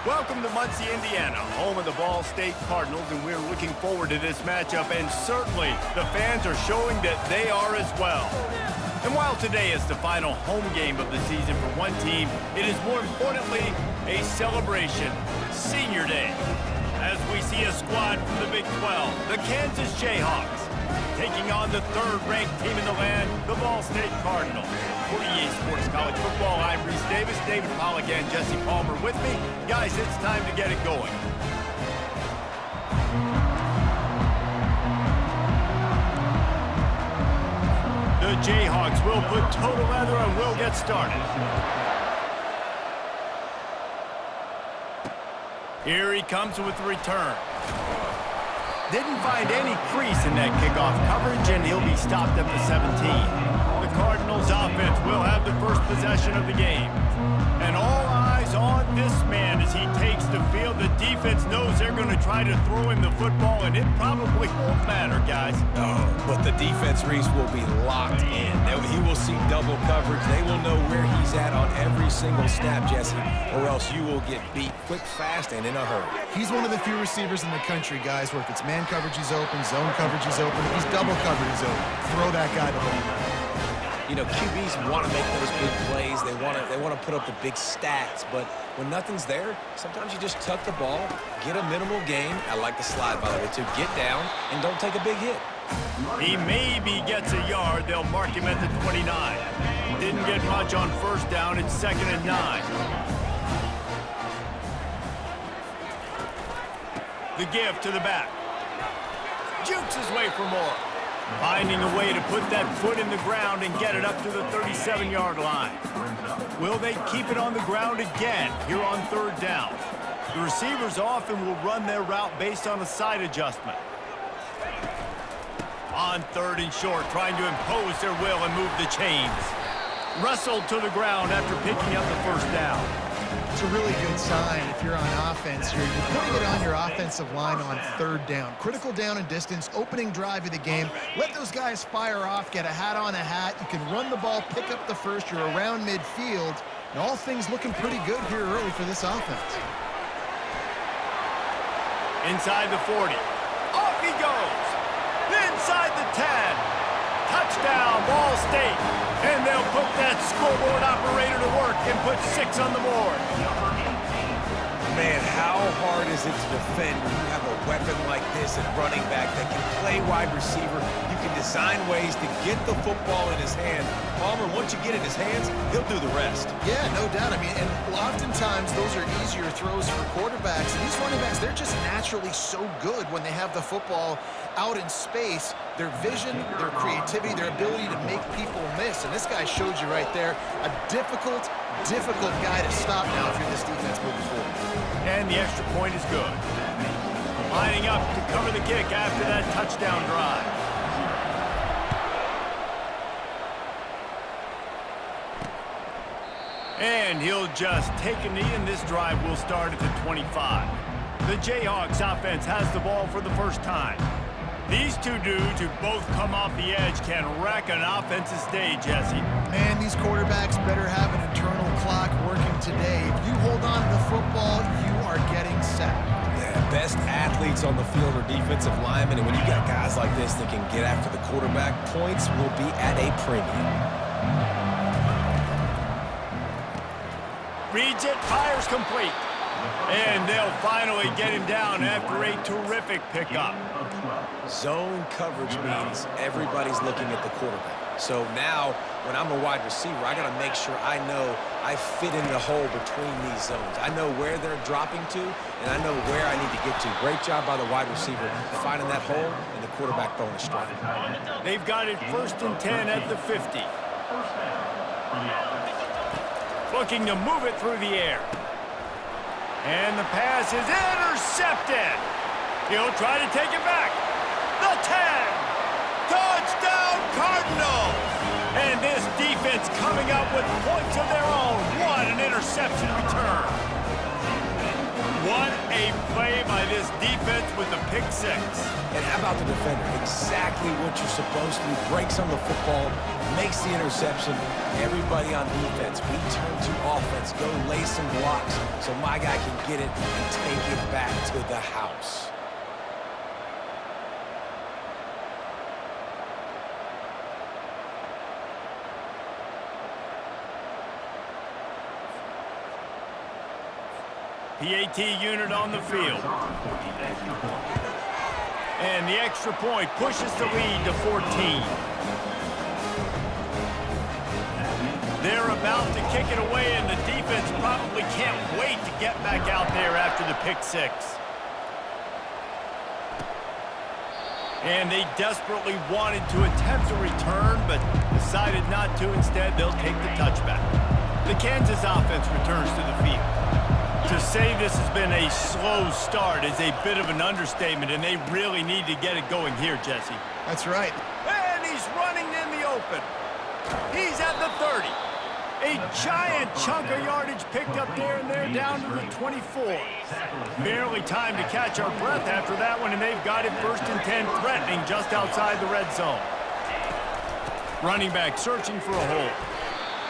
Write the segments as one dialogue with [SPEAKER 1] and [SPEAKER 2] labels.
[SPEAKER 1] Welcome to Muncie, Indiana, home of the Ball State Cardinals, and we're looking forward to this matchup, and certainly the fans are showing that they are as well. And while today is the final home game of the season for one team, it is more importantly a celebration, Senior Day, as we see a squad from the Big 12, the Kansas Jayhawks, taking on the third-ranked team in the land, the Ball State Cardinals. For EA Sports College Football, I'm Reese Davis, David Pollack, and Jesse Palmer with me. Guys, it's time to get it going. The Jayhawks will put total leather and will get started. Here he comes with the return. Didn't find any crease in that kickoff coverage, and he'll be stopped at the 17. The Cardinals offense will have the first possession of the game. And all eyes on this man as he takes the field. The defense knows they're going to try to throw him the football, and it probably won't matter, guys.
[SPEAKER 2] Oh, but the defense, Reese, will be locked in. He will see double coverage. They will know where he's at on every single snap, Jesse, or else you will get beat quick, fast, and in a hurry.
[SPEAKER 3] He's one of the few receivers in the country, guys, where if it's man coverage, he's open, zone coverage, he's open. If he's double covered, he's open. Throw that guy the ball.
[SPEAKER 2] You know, QBs want to make those big plays. They want to put up the big stats. But when nothing's there, sometimes you just tuck the ball, get a minimal gain. I like the slide, by the way, to get down and don't take a big hit.
[SPEAKER 1] He maybe gets a yard. They'll mark him at the 29. Didn't get much on first down. It's 2nd and 9. The give to the back. Jukes his way for more. Finding a way to put that foot in the ground and get it up to the 37-yard line. Will they keep it on the ground again here on 3rd down? The receivers often will run their route based on a side adjustment. On 3rd and short, trying to impose their will and move the chains. Wrestled to the ground after picking up the first down.
[SPEAKER 3] It's a really good sign if you're on offense here. You're putting it on your offensive line on 3rd down. Critical down and distance, opening drive of the game. Let those guys fire off, get a hat on a hat. You can run the ball, pick up the first. You're around midfield. And all things looking pretty good here early for this offense.
[SPEAKER 1] Inside the 40. Off he goes. Inside the 10. Touchdown, Ball State. And they'll put that scoreboard operator to work and put 6 on the board.
[SPEAKER 2] Man, how hard is it to defend when you have a weapon like this at running back that can play wide receiver? You can design ways to get the football in his hand. Palmer, once you get it in his hands, he'll do the rest.
[SPEAKER 3] Yeah, no doubt. I mean, and oftentimes those are easier throws for quarterbacks. And these running backs, they're just naturally so good when they have the football out in space. Their vision, their creativity, their ability to make people miss. And this guy showed you right there, a difficult guy to stop now if you're this defense moving forward.
[SPEAKER 1] And the extra point is good. Lining up to cover the kick after that touchdown drive. And he'll just take a knee, and this drive will start at the 25. The Jayhawks offense has the ball for the first time. These two dudes who both come off the edge can wreck an offensive day, Jesse.
[SPEAKER 3] Man, these quarterbacks better have an internal clock working today. If you hold on to the football, you are getting sacked.
[SPEAKER 2] Yeah, best athletes on the field are defensive linemen, and when you got guys like this that can get after the quarterback, points will be at a premium.
[SPEAKER 1] Reads it, fires complete. And they'll finally get him down after a terrific pickup.
[SPEAKER 2] Zone coverage means everybody's looking at the quarterback. So now, when I'm a wide receiver, I got to make sure I know I fit in the hole between these zones. I know where they're dropping to, and I know where I need to get to. Great job by the wide receiver finding that hole and the quarterback throwing a strike.
[SPEAKER 1] They've got it 1st and 10 at the 50. Looking to move it through the air. And the pass is intercepted. He'll try to take it back. The 10. Touchdown, Cardinals. And this defense coming up with points of their own. What an interception return. What a play by this defense with a pick six.
[SPEAKER 2] And how about the defender? Exactly what you're supposed to do. Breaks on the football, makes the interception. Everybody on defense, we turn to offense. Go lay some blocks so my guy can get it and take it back to the house.
[SPEAKER 1] PAT unit on the field. And the extra point pushes the lead to 14. They're about to kick it away, and the defense probably can't wait to get back out there after the pick six. And they desperately wanted to attempt a return, but decided not to. Instead, they'll take the touchback. The Kansas offense returns to the field. To say this has been a slow start is a bit of an understatement, and they really need to get it going here, Jesse.
[SPEAKER 3] That's right.
[SPEAKER 1] And he's running in the open. He's at the 30. A giant chunk of yardage picked up there, and they're down to the 24. Barely time to catch our breath after that one, and they've got it 1st and 10, threatening just outside the red zone. Running back searching for a hole.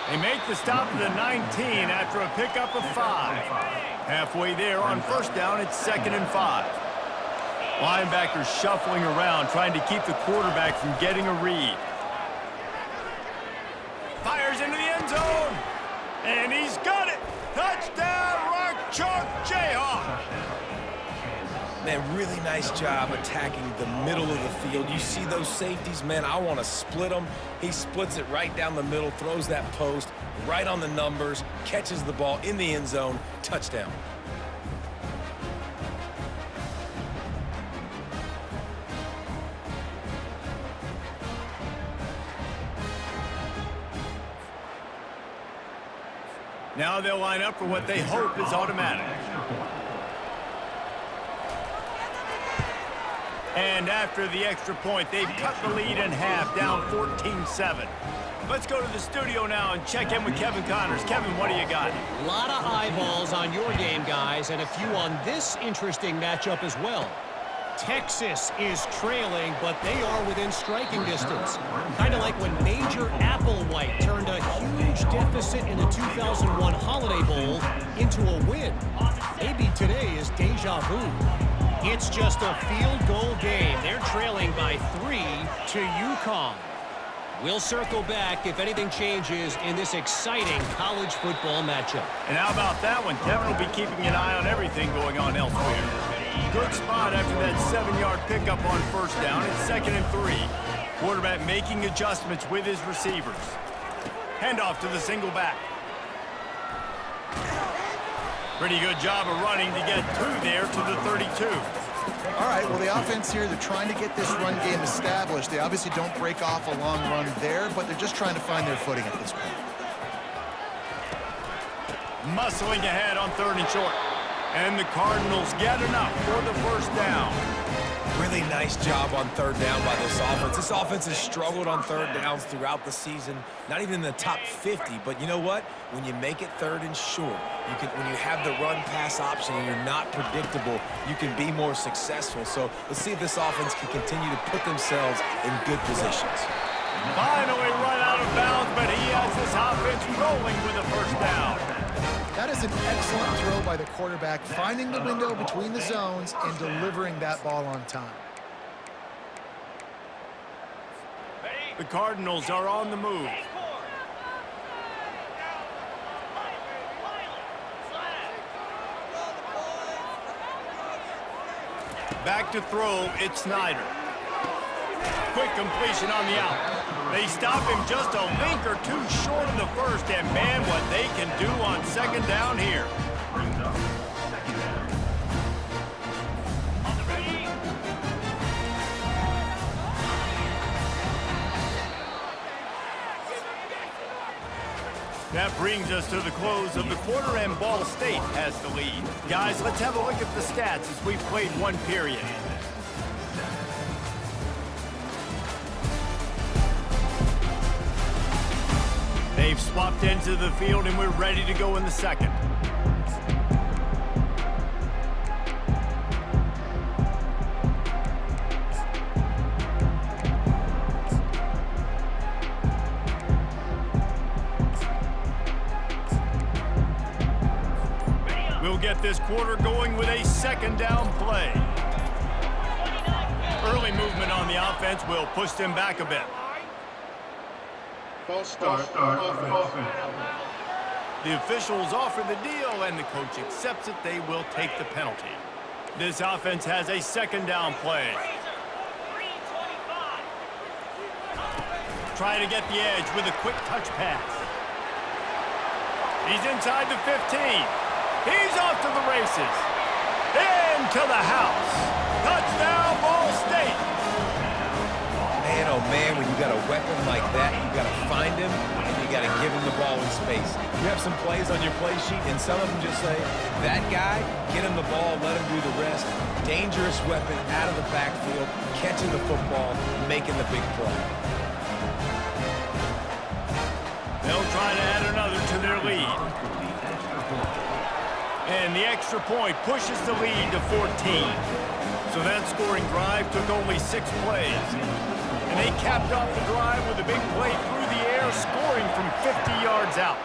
[SPEAKER 1] They make the stop at the 19 after a pickup of 5. Halfway there on 1st down, it's 2nd and 5. Linebackers shuffling around, trying to keep the quarterback from getting a read. Fires into the end zone, and he's got it. Touchdown, Rock Chalk Jayhawk.
[SPEAKER 2] Man, really nice job attacking the middle of the field. You see those safeties, man, I want to split them. He splits it right down the middle, throws that post, right on the numbers, catches the ball in the end zone, touchdown.
[SPEAKER 1] Now they'll line up for what they hope is automatic. And after the extra point, they've cut the lead in half, down 14-7. Let's go to the studio now and check in with Kevin Connors. Kevin, what do you got?
[SPEAKER 4] A lot of eyeballs on your game, guys, and a few on this interesting matchup as well. Texas is trailing, but they are within striking distance. Kind of like when Major Applewhite turned a huge deficit in the 2001 Holiday Bowl into a win. Maybe today is deja vu. It's just a field goal game. They're trailing by 3 to UConn. We'll circle back if anything changes in this exciting college football matchup.
[SPEAKER 1] And how about that one? Kevin will be keeping an eye on everything going on elsewhere. Good spot after that 7-yard pickup on 1st down. It's 2nd and 3. Quarterback making adjustments with his receivers. Handoff to the single back. Pretty good job of running to get 2 there to the 32.
[SPEAKER 3] All right, well, the offense here, they're trying to get this run game established. They obviously don't break off a long run there, but they're just trying to find their footing at this point.
[SPEAKER 1] Muscling ahead on 3rd and short. And the Cardinals get enough for the 1st down.
[SPEAKER 2] Really nice job on 3rd down by this offense. This offense has struggled on 3rd downs throughout the season. Not even in the top 50, but you know what? When you make it 3rd and short, when you have the run-pass option and you're not predictable, you can be more successful. So let's see if this offense can continue to put themselves in good positions.
[SPEAKER 1] Finally run out of bounds, but he has this offense rolling with a 1st down.
[SPEAKER 3] That is an excellent throw by the quarterback, finding the window between the zones and delivering that ball on time.
[SPEAKER 1] The Cardinals are on the move. Back to throw, it's Snyder. Quick completion on the out. They stop him just a link or 2 short of the 1st, and man, what they can do on 2nd down here. That brings us to the close of the quarter, and Ball State has the lead. Guys, let's have a look at the stats as we've played 1 period. They've swapped into the field, and we're ready to go in the 2nd. He'll get this quarter going with a second down play. Early movement on the offense will push them back a bit.
[SPEAKER 5] False start offense.
[SPEAKER 1] The officials offer the deal, and the coach accepts it. They will take the penalty. This offense has a second down play. Trying to get the edge with a quick touch pass. He's inside the 15. He's off to the races. Into the house. Touchdown, Ball State.
[SPEAKER 2] Man, oh man, when you got a weapon like that, you got to find him, and you got to give him the ball in space. You have some plays on your play sheet, and some of them just say, that guy, get him the ball, let him do the rest. Dangerous weapon out of the backfield, catching the football, making the big play.
[SPEAKER 1] They'll try to add another to their lead. And the extra point pushes the lead to 14. So that scoring drive took only 6 plays. And they capped off the drive with a big play through the air, scoring from 50 yards out.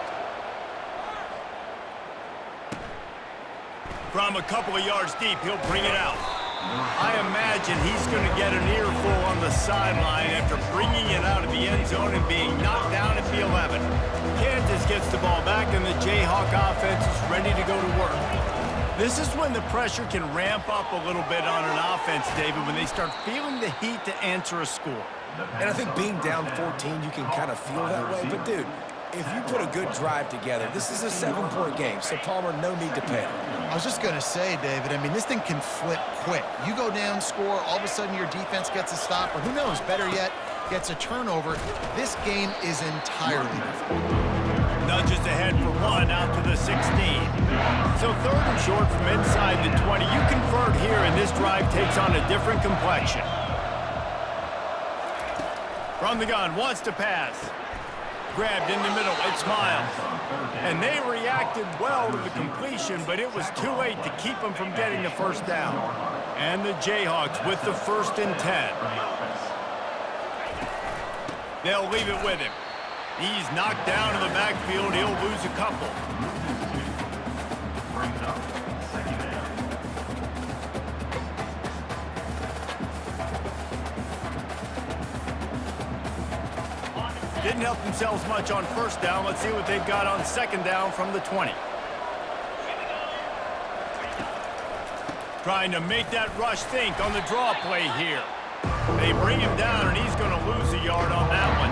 [SPEAKER 1] From a couple of yards deep, he'll bring it out. I imagine he's going to get an earful on the sideline after bringing it out of the end zone and being knocked down at the 11. Kansas gets the ball back, and the Jayhawk offense is ready to go to work. This is when the pressure can ramp up a little bit on an offense, David, when they start feeling the heat to answer a score.
[SPEAKER 2] And I think being down 14, you can kind of feel that way. But, dude, if you put a good drive together, this is a 7-point game, so Palmer, no need to panic.
[SPEAKER 3] I was just going to say, David, I mean, this thing can flip quick. You go down, score, all of a sudden your defense gets a stop, or who knows, better yet, gets a turnover. This game is entirely different.
[SPEAKER 1] Nudges ahead for 1 out to the 16. So 3rd and short from inside the 20. You convert here, and this drive takes on a different complexion. From the gun, wants to pass. Grabbed in the middle, it's Miles. And they reacted well to the completion, but it was too late to keep them from getting the first down. And the Jayhawks with the 1st and 10. They'll leave it with him. He's knocked down in the backfield. He'll lose a couple. Didn't help themselves much on 1st down. Let's see what they've got on 2nd down from the 20. Trying to make that rush think on the draw play here. They bring him down, and he's going to lose a yard on that one.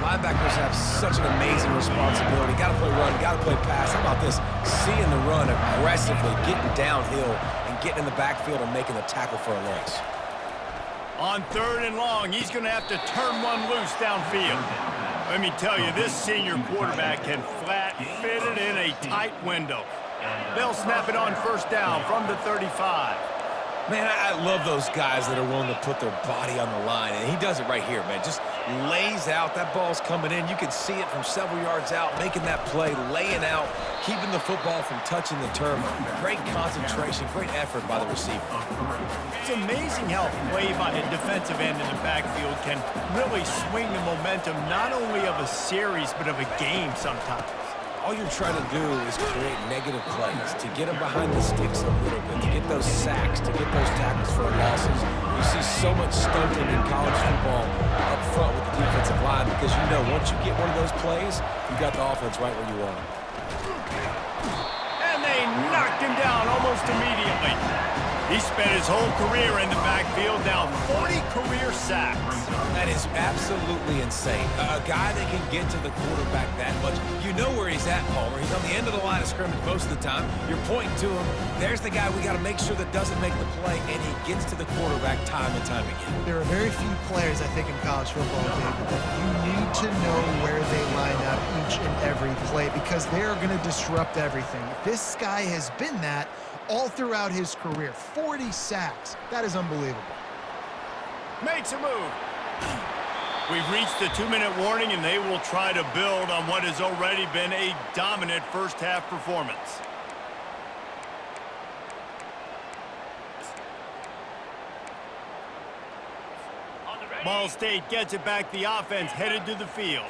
[SPEAKER 2] Linebackers have such an amazing responsibility. Got to play run, got to play pass. How about this? Seeing the run aggressively, getting downhill, and getting in the backfield and making the tackle for a loss.
[SPEAKER 1] On 3rd and long, he's going to have to turn one loose downfield. Let me tell you, this senior quarterback can flat fit it in a tight window. They'll snap it on 1st down from the 35.
[SPEAKER 2] Man, I love those guys that are willing to put their body on the line, and he does it right here, man. Just lays out. That ball's coming in. You can see it from several yards out, making that play, laying out, keeping the football from touching the turf. Great concentration, great effort by the receiver.
[SPEAKER 1] It's amazing how play by a defensive end in the backfield can really swing the momentum not only of a series but of a game sometimes.
[SPEAKER 2] All you're trying to do is create negative plays, to get them behind the sticks a little bit, to get those sacks, to get those tackles for losses. You see so much stunting in college football up front with the defensive line because you know once you get one of those plays, you got the offense right where you want it.
[SPEAKER 1] And they knocked him down almost immediately. He spent his whole career in the backfield, now 40 career sacks.
[SPEAKER 2] That is absolutely insane. A guy that can get to the quarterback that much. You know where he's at, Palmer. He's on the end of the line of scrimmage most of the time. You're pointing to him. There's the guy we got to make sure that doesn't make the play, and he gets to the quarterback time and time again.
[SPEAKER 3] There are very few players, I think, in college football, David, that you need to know where they line up each and every play because they are going to disrupt everything. This guy has been that all throughout his career. 40 sacks. That is unbelievable.
[SPEAKER 1] Makes a move. We've reached the 2-minute warning, and they will try to build on what has already been a dominant first-half performance. Ball State gets it back. The offense headed to the field.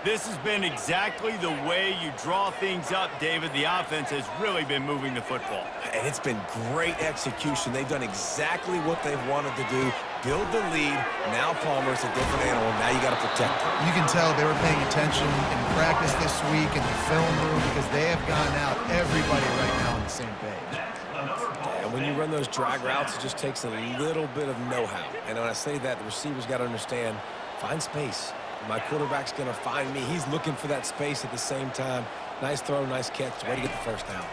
[SPEAKER 1] This has been exactly the way you draw things up, David. The offense has really been moving the football.
[SPEAKER 2] And it's been great execution. They've done exactly what they've wanted to do. Build the lead. Now Palmer's a different animal. Now you got to protect him.
[SPEAKER 3] You can tell they were paying attention in practice this week in the film room because they have gotten out everybody right now on the same page.
[SPEAKER 2] And when you run those drag routes, it just takes a little bit of know-how. And when I say that, the receiver's got to understand, find space. My quarterback's going to find me. He's looking for that space at the same time. Nice throw, nice catch. Way to get the first down.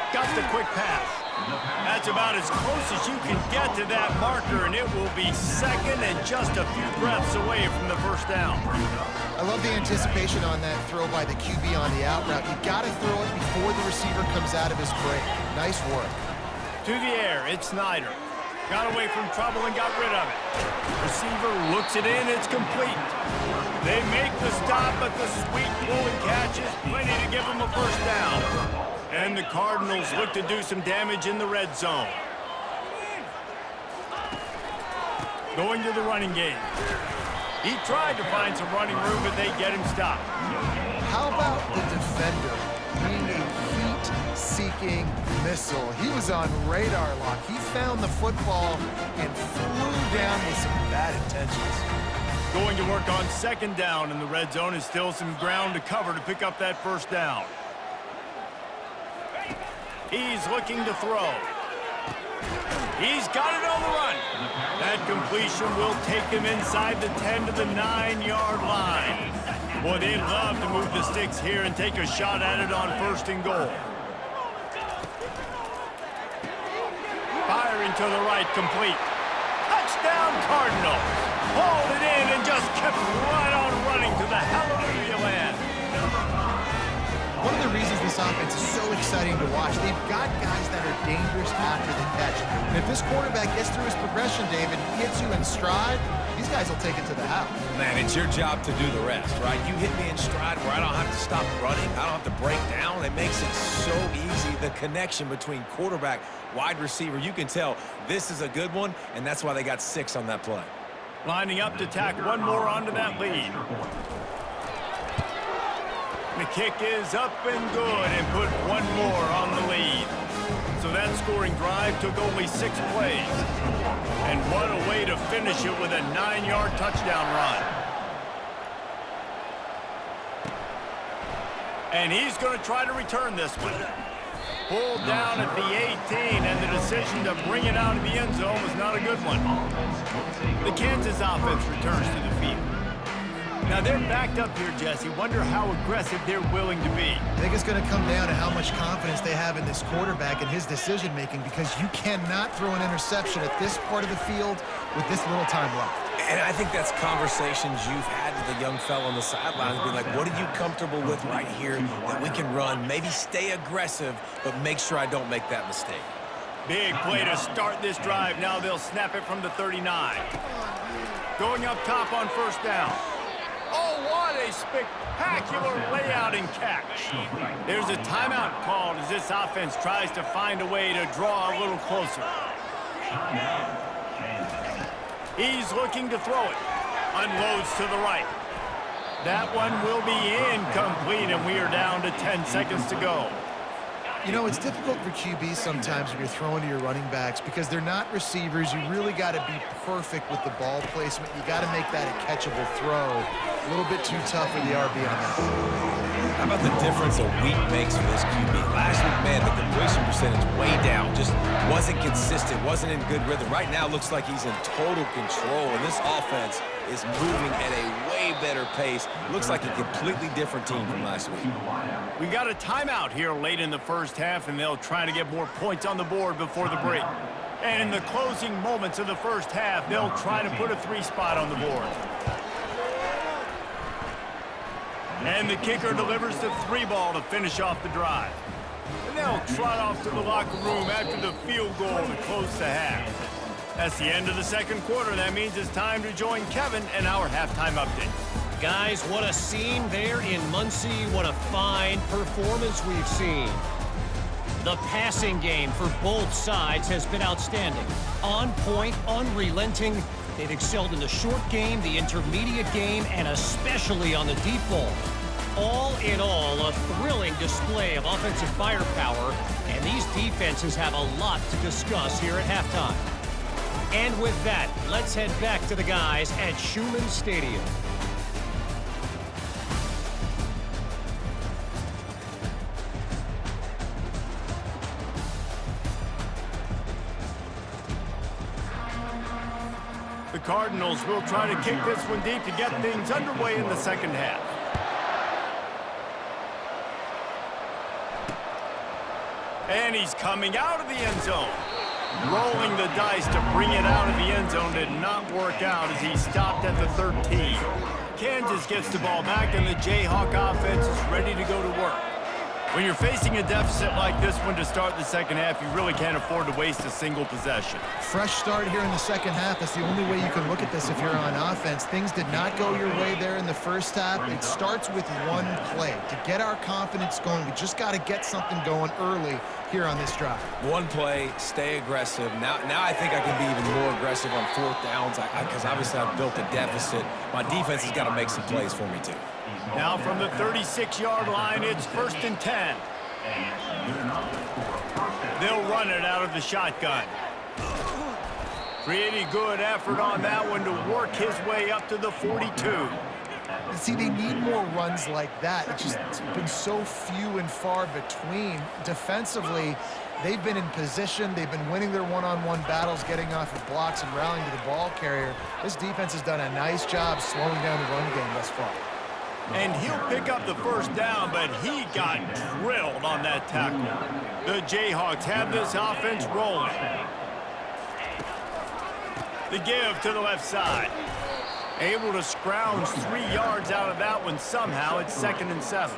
[SPEAKER 1] Got the quick pass. That's about as close as you can get to that marker, and it will be second and just a few breaths away from the first down.
[SPEAKER 3] I love the anticipation on that throw by the QB on the out route. You got to throw it before the receiver comes out of his break. Nice work.
[SPEAKER 1] To the air, it's Snyder. Got away from trouble and got rid of it. Receiver looks it in, it's complete. They make the stop, but the sweet pull and catch is plenty to give them a first down. And the Cardinals look to do some damage in the red zone. Going to the running game. He tried to find some running room, but they get him stopped.
[SPEAKER 3] How about the defender being a heat-seeking missile? He was on radar lock. He found the football and flew down with some bad intentions.
[SPEAKER 1] Going to work on second down in the red zone is still some ground to cover to pick up that first down. He's looking to throw. He's got it on the run. That completion will take him inside the 10 to the 9-yard line. Boy, they love to move the sticks here and take a shot at it on first and goal. Firing to the right, complete. Touchdown, Cardinals. Hauled it in and just kept right on running to the hallelujah land.
[SPEAKER 3] One of the reasons this offense is so exciting to watch, they've got guys that are dangerous after the catch. And if this quarterback gets through his progression, David, gets you in stride, these guys will take it to the house.
[SPEAKER 2] Man, it's your job to do the rest, right? You hit me in stride where I don't have to stop running. I don't have to break down. It makes it so easy. The connection between quarterback, wide receiver, you can tell this is a good one, and that's why they got 6 on that play.
[SPEAKER 1] Lining up to tack one more onto that lead. The kick is up and good and put one more on the lead. So that scoring drive took only 6 plays. And what a way to finish it with a 9-yard touchdown run. And he's going to try to return this one. Pulled down at the 18, and the decision to bring it out of the end zone was not a good one. The Kansas offense returns to the field. Now they're backed up here, Jesse. Wonder how aggressive they're willing to be.
[SPEAKER 3] I think it's going to come down to how much confidence they have in this quarterback and his decision-making, because you cannot throw an interception at this part of the field with this little time left.
[SPEAKER 2] And I think that's conversations you've had with the young fellow on the sidelines, being like, what are you comfortable with right here that we can run? Maybe stay aggressive, but make sure I don't make that mistake.
[SPEAKER 1] Big play to start this drive. Now they'll snap it from the 39. Going up top on first down. Oh, what a spectacular layout and catch. There's a timeout called as this offense tries to find a way to draw a little closer. He's looking to throw it. Unloads to the right. That one will be incomplete, and we are down to 10 seconds to go.
[SPEAKER 3] You know, it's difficult for QBs sometimes when you're throwing to your running backs because they're not receivers. You really got to be perfect with the ball placement. You got to make that a catchable throw. A little bit too tough for the RB on that.
[SPEAKER 2] How about the difference a week makes for this QB? Last week, man, the completion percentage way down. Just wasn't consistent, wasn't in good rhythm. Right now, looks like he's in total control, and this offense is moving at a way better pace. Looks like a completely different team from last week.
[SPEAKER 1] We got a timeout here late in the first half, and they'll try to get more points on the board before the break. And in the closing moments of the first half, they'll try to put a 3 spot on the board. And the kicker delivers the 3 ball to finish off the drive. And they'll trot off to the locker room after the field goal to close the half. That's the end of the second quarter. That means it's time to join Kevin and our halftime update.
[SPEAKER 4] Guys, what a scene there in Muncie. What a fine performance we've seen. The passing game for both sides has been outstanding. On point, unrelenting, They've excelled in the short game, the intermediate game, and especially on the deep ball. All in all, a thrilling display of offensive firepower, and these defenses have a lot to discuss here at halftime. And with that, let's head back to the guys at Schumann Stadium.
[SPEAKER 1] The Cardinals will try to kick this one deep to get things underway in the second half. And he's coming out of the end zone. Rolling the dice to bring it out of the end zone did not work out as he stopped at the 13. Kansas gets the ball back, and the Jayhawk offense is ready to go to work. When you're facing a deficit like this one to start the second half, you really can't afford to waste a single possession.
[SPEAKER 3] Fresh start here in the second half. That's the only way you can look at this if you're on offense. Things did not go your way there in the first half. It starts with one play. To get our confidence going, we just got to get something going early here on this drive.
[SPEAKER 2] One play, stay aggressive. Now I think I can be even more aggressive on fourth downs because obviously I've built a deficit. My defense has got to make some plays for me too.
[SPEAKER 1] Now from the 36-yard line, it's 1st and 10. They'll run it out of the shotgun. Pretty good effort on that one to work his way up to the 42.
[SPEAKER 3] See, they need more runs like that. It's been so few and far between. Defensively, they've been in position. They've been winning their one-on-one battles, getting off of blocks and rallying to the ball carrier. This defense has done a nice job slowing down the run game thus far.
[SPEAKER 1] And he'll pick up the first down, but he got drilled on that tackle. The Jayhawks have this offense rolling. The give to the left side. Able to scrounge 3 yards out of that one somehow. It's 2nd and 7.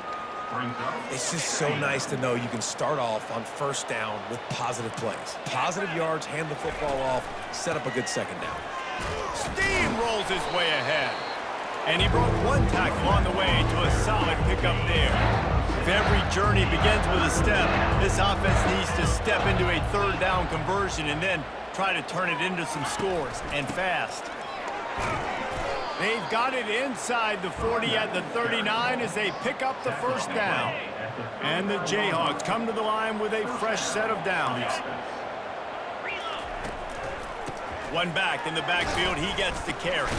[SPEAKER 2] It's just so nice to know you can start off on first down with positive plays. Positive yards, hand the football off, set up a good second down.
[SPEAKER 1] Steamrolls his way ahead. And he broke one tackle on the way to a solid pickup there. If every journey begins with a step, this offense needs to step into a third down conversion and then try to turn it into some scores, and fast. They've got it inside the 40 at the 39 as they pick up the first down. And the Jayhawks come to the line with a fresh set of downs. One back in the backfield, he gets the carry.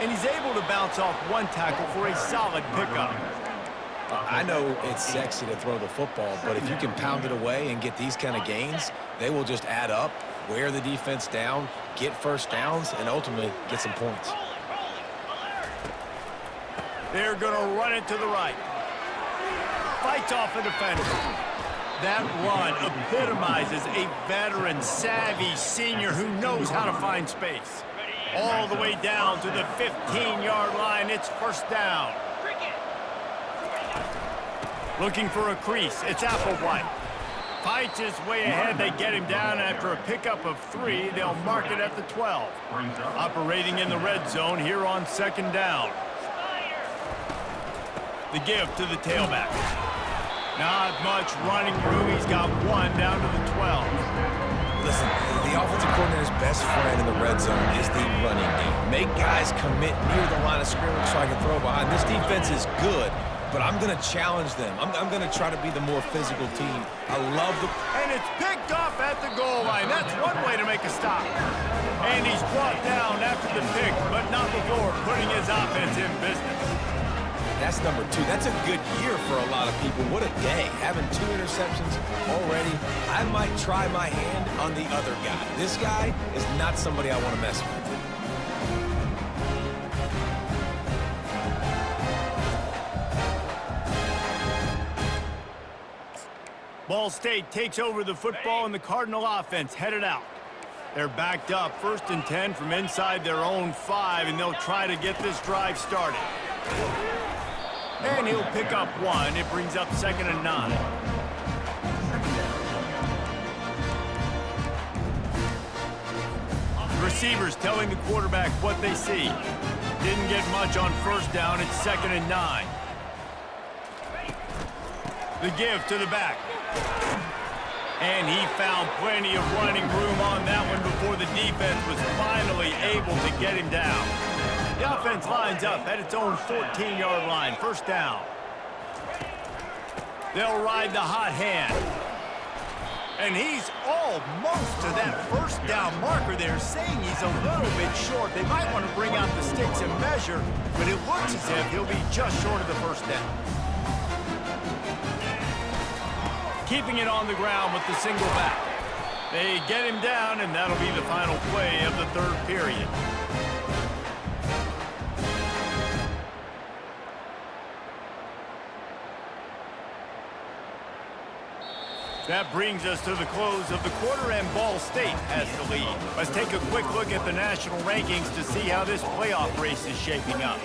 [SPEAKER 1] And he's able to bounce off one tackle for a solid pickup.
[SPEAKER 2] I know it's sexy to throw the football, but if you can pound it away and get these kind of gains, they will just add up, wear the defense down, get first downs, and ultimately get some points.
[SPEAKER 1] They're going to run it to the right. Fights off a defender. That run epitomizes a veteran, savvy senior who knows how to find space. All the way down to the 15-yard line. It's first down. Looking for a crease. It's Applewhite. Fights his way ahead. They get him down after a pickup of 3. They'll mark it at the 12. Operating in the red zone here on 2nd down. The give to the tailback. Not much running room. He's got 1 down to the 12.
[SPEAKER 2] Listen, the offensive coordinator's best friend in the red zone is the running game. Make guys commit near the line of scrimmage so I can throw behind. This defense is good, but I'm going to challenge them. I'm going to try to be the more physical team. I love the...
[SPEAKER 1] And it's picked off at the goal line. That's one way to make a stop. And he's brought down after the pick, but not before putting his offense in business.
[SPEAKER 2] That's number 2. That's a good year for a lot of people. What a day. Having 2 interceptions already. I might try my hand on the other guy. This guy is not somebody I want to mess with.
[SPEAKER 1] Ball State takes over the football and the Cardinal offense headed out. They're backed up 1st and 10 from inside their own 5, and they'll try to get this drive started. And he'll pick up 1. It brings up 2nd and 9. Receivers telling the quarterback what they see. Didn't get much on first down. It's 2nd and 9. The give to the back. And he found plenty of running room on that one before the defense was finally able to get him down. The offense lines up at its own 14-yard line. First down. They'll ride the hot hand. And he's almost to that first down marker there, saying he's a little bit short. They might want to bring out the sticks and measure, but it looks as if he'll be just short of the first down. Keeping it on the ground with the single back. They get him down, and that'll be the final play of the third period. That brings us to the close of the quarter, and Ball State has the lead. Let's take a quick look at the national rankings to see how this playoff race is shaping up.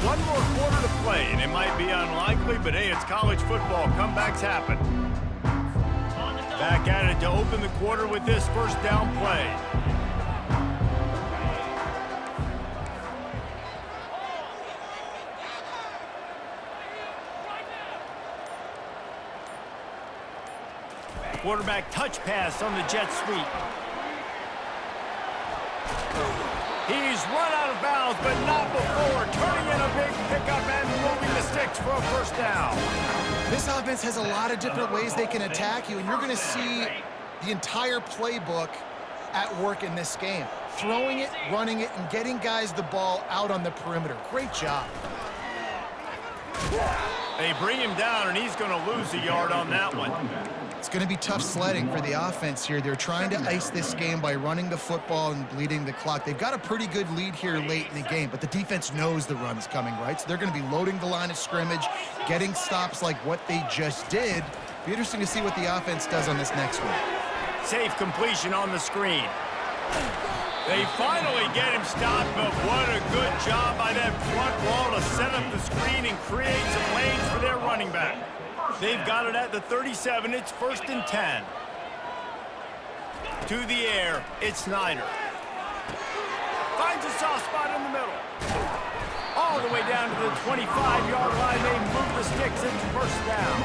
[SPEAKER 1] One more quarter to play, and it might be unlikely, but hey, it's college football. Comebacks happen. Back at it to open the quarter with this first down play. Quarterback touch pass on the jet sweep. He's run out of bounds, but not before turning in a big pickup and moving the sticks for a first down.
[SPEAKER 3] This offense has a lot of different ways they can attack you, and you're going to see the entire playbook at work in this game. Throwing it, running it, and getting guys the ball out on the perimeter. Great job.
[SPEAKER 1] They bring him down, and he's going to lose a yard on that one.
[SPEAKER 3] It's going to be tough sledding for the offense here. They're trying to ice this game by running the football and bleeding the clock. They've got a pretty good lead here late in the game, but the defense knows the run's coming, right? So they're going to be loading the line of scrimmage, getting stops like what they just did. Be interesting to see what the offense does on this next one.
[SPEAKER 1] Safe completion on the screen. They finally get him stopped, but what a good job by that front wall to set up the screen and create some lanes for their running back. They've got it at the 37. It's 1st and 10. To the air, it's Snyder. Finds a soft spot in the middle. All the way down to the 25-yard line. They move the sticks. It's first down.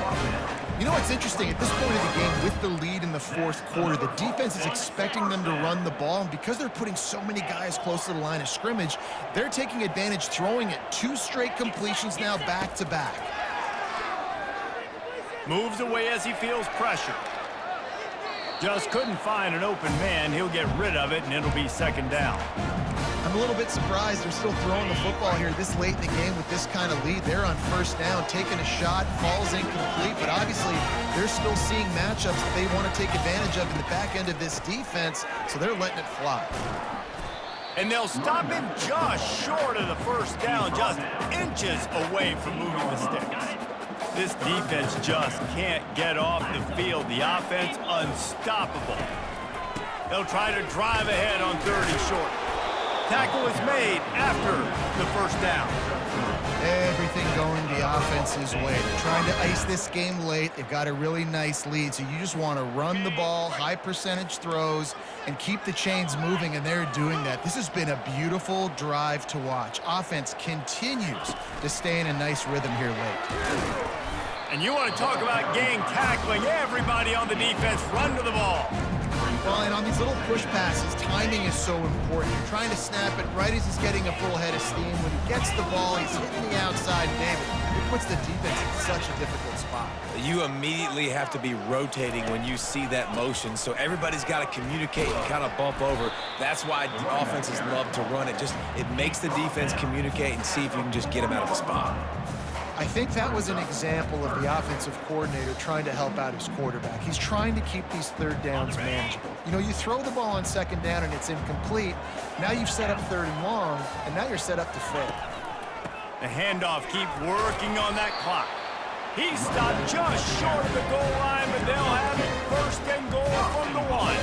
[SPEAKER 3] You know what's interesting? At this point of the game, with the lead in the fourth quarter, the defense is expecting them to run the ball, and because they're putting so many guys close to the line of scrimmage, they're taking advantage, throwing it 2 straight completions now back-to-back.
[SPEAKER 1] Moves away as he feels pressure. Just couldn't find an open man. He'll get rid of it, and it'll be second down.
[SPEAKER 3] I'm a little bit surprised they're still throwing the football here this late in the game with this kind of lead. They're on first down, taking a shot, falls incomplete, but obviously they're still seeing matchups that they want to take advantage of in the back end of this defense, so they're letting it fly.
[SPEAKER 1] And they'll stop him just short of the first down, just inches away from moving the sticks. This defense just can't get off the field. The offense unstoppable. They'll try to drive ahead on 3rd and short. Tackle is made after the first down.
[SPEAKER 3] Everything going the offense's way. They're trying to ice this game late. They've got a really nice lead, so you just want to run the ball, high percentage throws, and keep the chains moving, and they're doing that. This has been a beautiful drive to watch. Offense continues to stay in a nice rhythm here late.
[SPEAKER 1] And you want to talk about gang tackling. Everybody on the defense run to the ball.
[SPEAKER 3] Well, and on these little push passes, timing is so important. You're trying to snap it right as he's getting a full head of steam. When he gets the ball, he's hitting the outside, David. It puts the defense in such a difficult spot.
[SPEAKER 2] You immediately have to be rotating when you see that motion, so everybody's got to communicate and kind of bump over. That's why offenses love to run it. It makes the defense communicate and see if you can just get him out of the spot.
[SPEAKER 3] I think that was an example of the offensive coordinator trying to help out his quarterback. He's trying to keep these third downs manageable. You know, you throw the ball on second down and it's incomplete. Now you've set up 3rd and long, and now you're set up to fail.
[SPEAKER 1] The handoff, keep working on that clock. He stopped just short of the goal line, but they'll have it 1st and goal from the 1.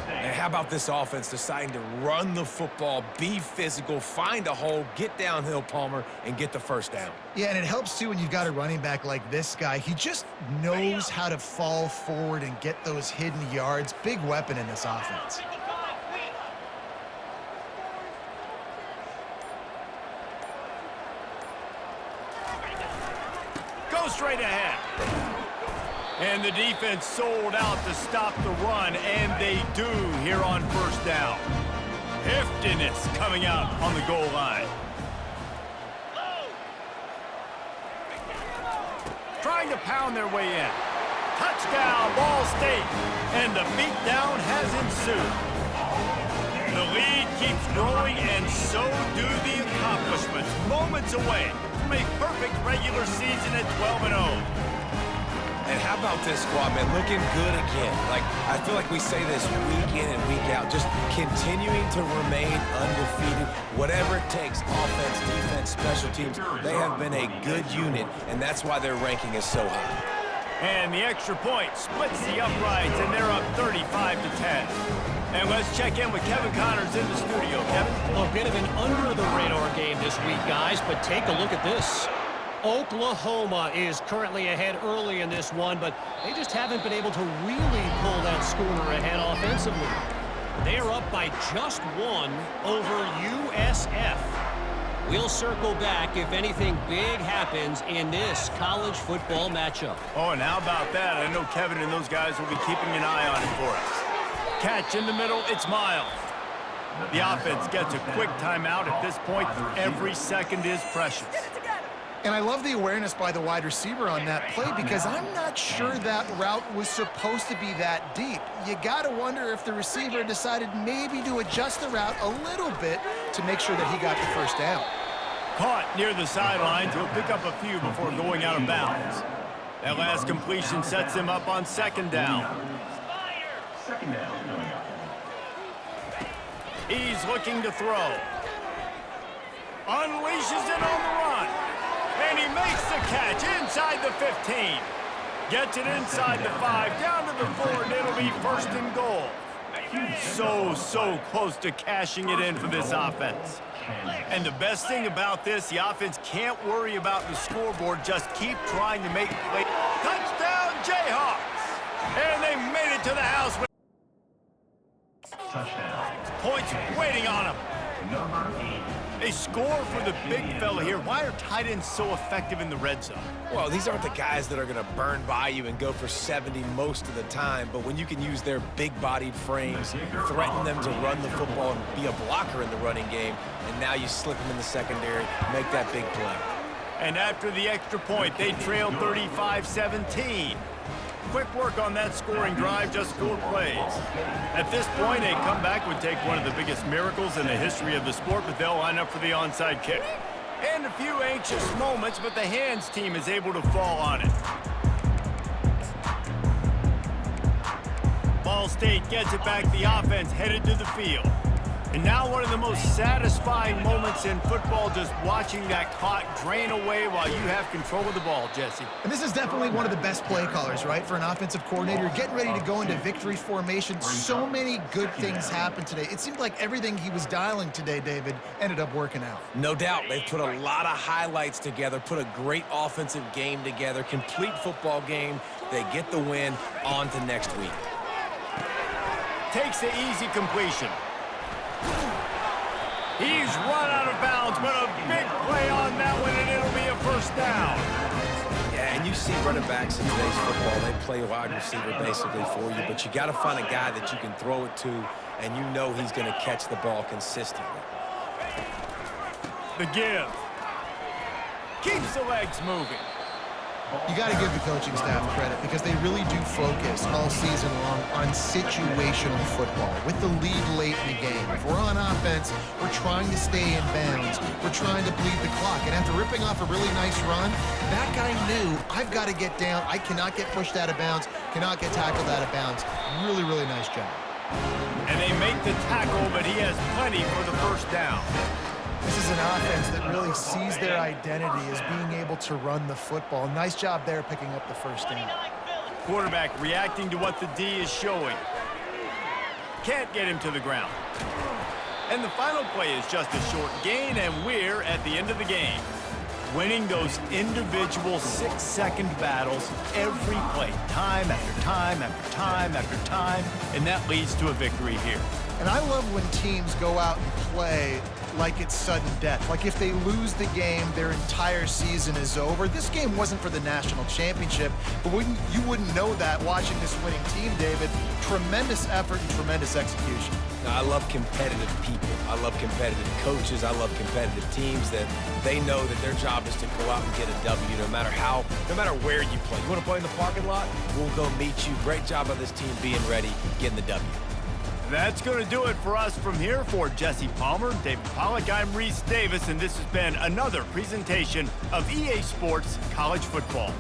[SPEAKER 2] And how about this offense deciding to run the football, be physical, find a hole, get downhill, Palmer, and get the first down?
[SPEAKER 3] Yeah, and it helps, too, when you've got a running back like this guy. He just knows how to fall forward and get those hidden yards. Big weapon in this offense.
[SPEAKER 1] Go straight ahead. And the defense sold out to stop the run, and they do here on first down. Heftiness coming out on the goal line. Trying to pound their way in. Touchdown, Ball State. And the beatdown has ensued. The lead keeps growing, and so do the accomplishments. Moments away from a perfect regular season at 12-0.
[SPEAKER 2] And how about this squad, man? Looking good again. Like, I feel like we say this week in and week out, just continuing to remain undefeated. Whatever it takes, offense, defense, special teams, they have been a good unit, and that's why their ranking is so high.
[SPEAKER 1] And the extra point splits the uprights, and they're up 35-10. And let's check in with Kevin Connors in the studio. Kevin?
[SPEAKER 4] A bit of an under-the-radar game this week, guys, but take a look at this. Oklahoma is currently ahead early in this one, but they just haven't been able to really pull that schooner ahead offensively. They're up by just one over USF. We'll circle back if anything big happens in this college football matchup.
[SPEAKER 1] Oh, and how about that? I know Kevin and those guys will be keeping an eye on it for us. Catch in the middle, it's Miles. The offense gets a quick timeout. At this point, every second is precious.
[SPEAKER 3] And I love the awareness by the wide receiver on that play because I'm not sure that route was supposed to be that deep. You got to wonder if the receiver decided maybe to adjust the route a little bit to make sure that he got the first down.
[SPEAKER 1] Caught near the sidelines. He'll pick up a few before going out of bounds. That last completion sets him up on second down.
[SPEAKER 5] Second down coming up.
[SPEAKER 1] He's looking to throw. Unleashes it on the run. And he makes the catch inside the 15. Gets it inside the 5, down to the 4, and it'll be first and goal. So close to cashing it in for this offense. And the best thing about this, the offense can't worry about the scoreboard. Just keep trying to make plays. Touchdown, Jayhawks! And they made it to the house.
[SPEAKER 5] Touchdown.
[SPEAKER 1] Points waiting on them.
[SPEAKER 5] Number 8.
[SPEAKER 1] They score for the big fella here. Why are tight ends so effective in the red zone?
[SPEAKER 2] Well, these aren't the guys that are going to burn by you and go for 70 most of the time, but when you can use their big-bodied frames, threaten them to run the football and be a blocker in the running game, and now you slip them in the secondary, make that big play.
[SPEAKER 1] And after the extra point, they trail 35-17. Quick work on that scoring drive, just 4 plays. At this point, a comeback would take one of the biggest miracles in the history of the sport, but they'll line up for the onside kick. And a few anxious moments, but the hands team is able to fall on it. Ball State gets it back, the offense headed to the field. And now one of the most satisfying moments in football, just watching that clock drain away while you have control of the ball, Jesse.
[SPEAKER 3] And this is definitely one of the best play callers, right, for an offensive coordinator. Getting ready to go into victory formation. So many good things happened today. It seemed like everything he was dialing today, David, ended up working out.
[SPEAKER 2] No doubt. They've put a lot of highlights together, put a great offensive game together, complete football game. They get the win. On to next week.
[SPEAKER 1] Takes the easy completion. He's run out of bounds, but a big play on that one, and it'll be a first down.
[SPEAKER 2] Yeah, and you see running backs in today's football, they play wide receiver basically for you, but you got to find a guy that you can throw it to, and you know he's going to catch the ball consistently.
[SPEAKER 1] The give. Keeps the legs moving.
[SPEAKER 3] You got to give the coaching staff credit because they really do focus all season long on situational football. With the lead late in the game, if we're on offense, we're trying to stay in bounds. We're trying to bleed the clock. And after ripping off a really nice run, that guy knew, I've got to get down. I cannot get pushed out of bounds, cannot get tackled out of bounds. Really, really nice job.
[SPEAKER 1] And they make the tackle, but he has plenty for the first down.
[SPEAKER 3] This is an offense that really sees their identity as being able to run the football. Nice job there picking up the first down.
[SPEAKER 1] Quarterback reacting to what the D is showing. Can't get him to the ground. And the final play is just a short gain, and we're at the end of the game. Winning those individual 6-second battles every play, time after time after time after time, and that leads to a victory here.
[SPEAKER 3] And I love when teams go out and play like it's sudden death. Like if they lose the game, their entire season is over. This game wasn't for the national championship, but you wouldn't know that watching this winning team, David. Tremendous effort and tremendous execution.
[SPEAKER 2] Now, I love competitive people. I love competitive coaches. I love competitive teams that they know that their job is to go out and get a W no matter where you play. You want to play in the parking lot? We'll go meet you. Great job by this team being ready, getting the W.
[SPEAKER 1] That's going to do it for us from here. For Jesse Palmer, David Pollack, I'm Reese Davis, and this has been another presentation of EA Sports College Football.